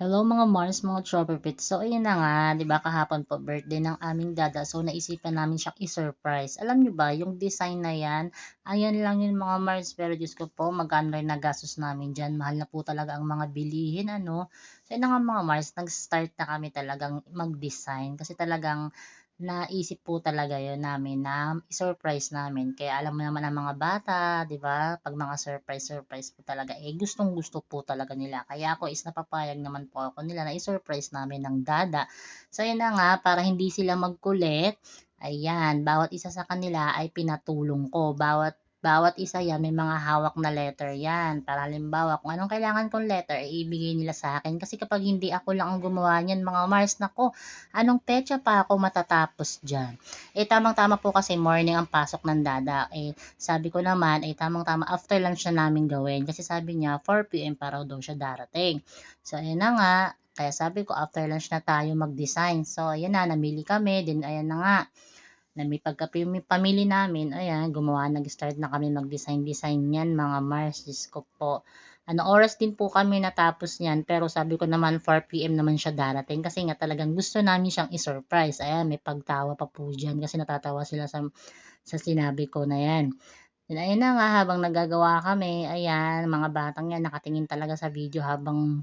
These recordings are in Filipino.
Hello mga Mars, mga Tropipits. So ayun na nga, 'di ba kahapon po birthday ng aming dada. So naisipan namin siyang i-surprise. Alam niyo ba, yung design na 'yan, ayan lang yun mga Mars. Pero Diyos ko po, magkano rin nagastos namin diyan. Mahal na po talaga ang mga bilihin, ano. So yun na nga mga Mars, nag-start na kami talagang mag-design kasi talagang naisip po talaga yun namin na i-surprise namin. Kaya alam mo naman ang mga bata, 'di ba? Pag mga surprise po talaga, eh gustong-gusto po talaga nila. Kaya ako is napapayag naman po ako nila na i-surprise namin ng dada. So yun na nga, para hindi sila magkulit, ayan, bawat isa sa kanila ay pinatulong ko. Bawat bawat isa yan may mga hawak na letter yan. Para halimbawa, kung anong kailangan kong letter, ay ibigay nila sa akin. Kasi kapag hindi ako lang ang gumawa niyan, mga Mars, nako, anong petsa pa ako matatapos diyan? Eh, tamang-tama po kasi morning ang pasok ng dada. Eh, sabi ko naman, eh, tamang-tama after lunch na namin gawin. Kasi sabi niya, 4 p.m. pa raw daw siya darating. So, ayan na nga. Kaya sabi ko, after lunch na tayo mag-design. So, ayan na, namili kami. Then, ayan na nga, na may pamili namin, ayan, gumawa, nag-start na kami mag-design-design niyan, mga Mars, Diyos ko po. Ano, oras din po kami natapos niyan, pero sabi ko naman 4 p.m. naman siya darating kasi nga talagang gusto namin siyang i-surprise. Ayan, may pagtawa pa po diyan kasi natatawa sila sa sinabi ko na yan. Then, ayun na nga, habang nagagawa kami, ayan, mga batang yan, nakatingin talaga sa video habang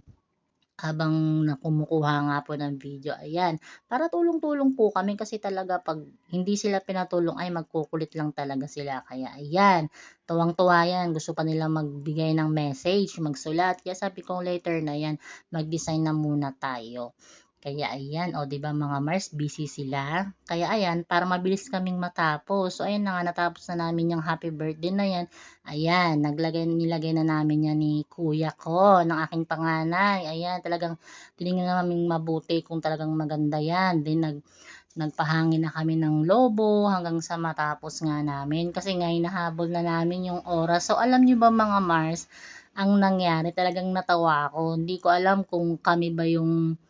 na kumukuha nga po ng video, ayan. Para tulong-tulong po kami kasi talaga 'pag hindi sila pinatulong ay magkukulit lang talaga sila. Kaya ayan, tuwang-tuwa 'yan, gusto pa nilang magbigay ng message, magsulat. Kaya sabi ko later na 'yan, mag-design na muna tayo. Kaya ayan, o 'di ba mga Mars, busy sila. Kaya ayan, para mabilis kaming matapos. So ayun na nga, natapos na namin yung happy birthday na 'yan. Ayan, nilagay na namin 'yan ni kuya ko, ng aking panganay. Ayan, talagang tiningnan naming mabuti kung talagang maganda 'yan. Then nagpahangin na kami ng lobo hanggang sa matapos nga namin. Kasi nga hinahabol na namin yung oras. So alam niyo ba mga Mars, ang nangyari talagang natawa ako. Hindi ko alam kung kami ba yung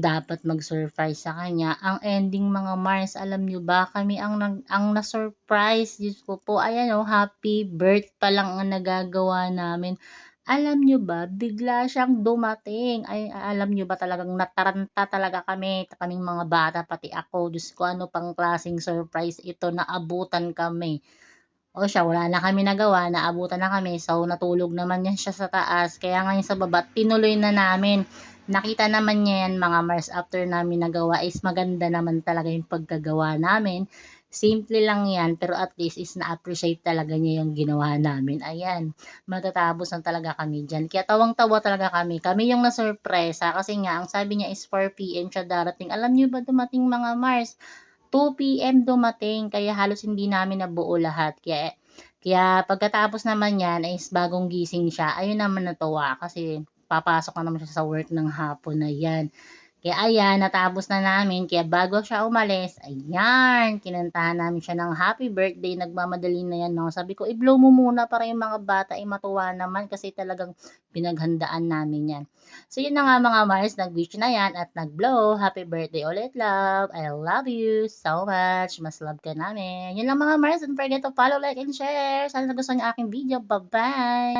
dapat mag-surprise sa kanya. Ang ending mga Mars, alam nyo ba, kami ang na-surprise. Diyos ko po, ayan o, happy birth pa lang ang nagagawa namin. Alam nyo ba, bigla siyang dumating. Ay, alam nyo ba talagang nataranta talaga kaming mga bata, pati ako. Diyos ko, ano pang klaseng surprise ito, naabutan kami. O siya, wala na kami nagawa, naabutan na kami. So, natulog naman yan siya sa taas. Kaya ngayon sa baba, tinuloy na namin. Nakita naman niya yan mga Mars after namin nagawa is maganda naman talaga yung pagkagawa namin. Simple lang yan, pero at least is na-appreciate talaga niya yung ginawa namin. Ayan, matatapos na talaga kami dyan. Kaya tawang-tawa talaga kami. Kami yung nasurpresa kasi nga, ang sabi niya is 4 p.m. siya darating. Alam niyo ba dumating mga Mars? 2 PM dumating kaya halos hindi namin nabuo lahat. Kaya pagkatapos naman niyan is bagong gising siya, ayun naman natuwa kasi papasok na naman siya sa work ng hapon na 'yan. Kaya ayan, natapos na namin. Kaya bago siya umalis, ayan, kinantahan namin siya ng happy birthday. Nagmamadali na yan, no? Sabi ko, i-blow mo muna para yung mga bata ay matuwa naman kasi talagang pinaghandaan namin yan. So yun na nga mga Mars, nag-wish na yan at nag-blow. Happy birthday ulit, love. I love you so much. Mas love ka namin. Yun lang mga Mars. Don't forget to follow, like, and share. Sana nagustuhan niyo aking video. Bye-bye!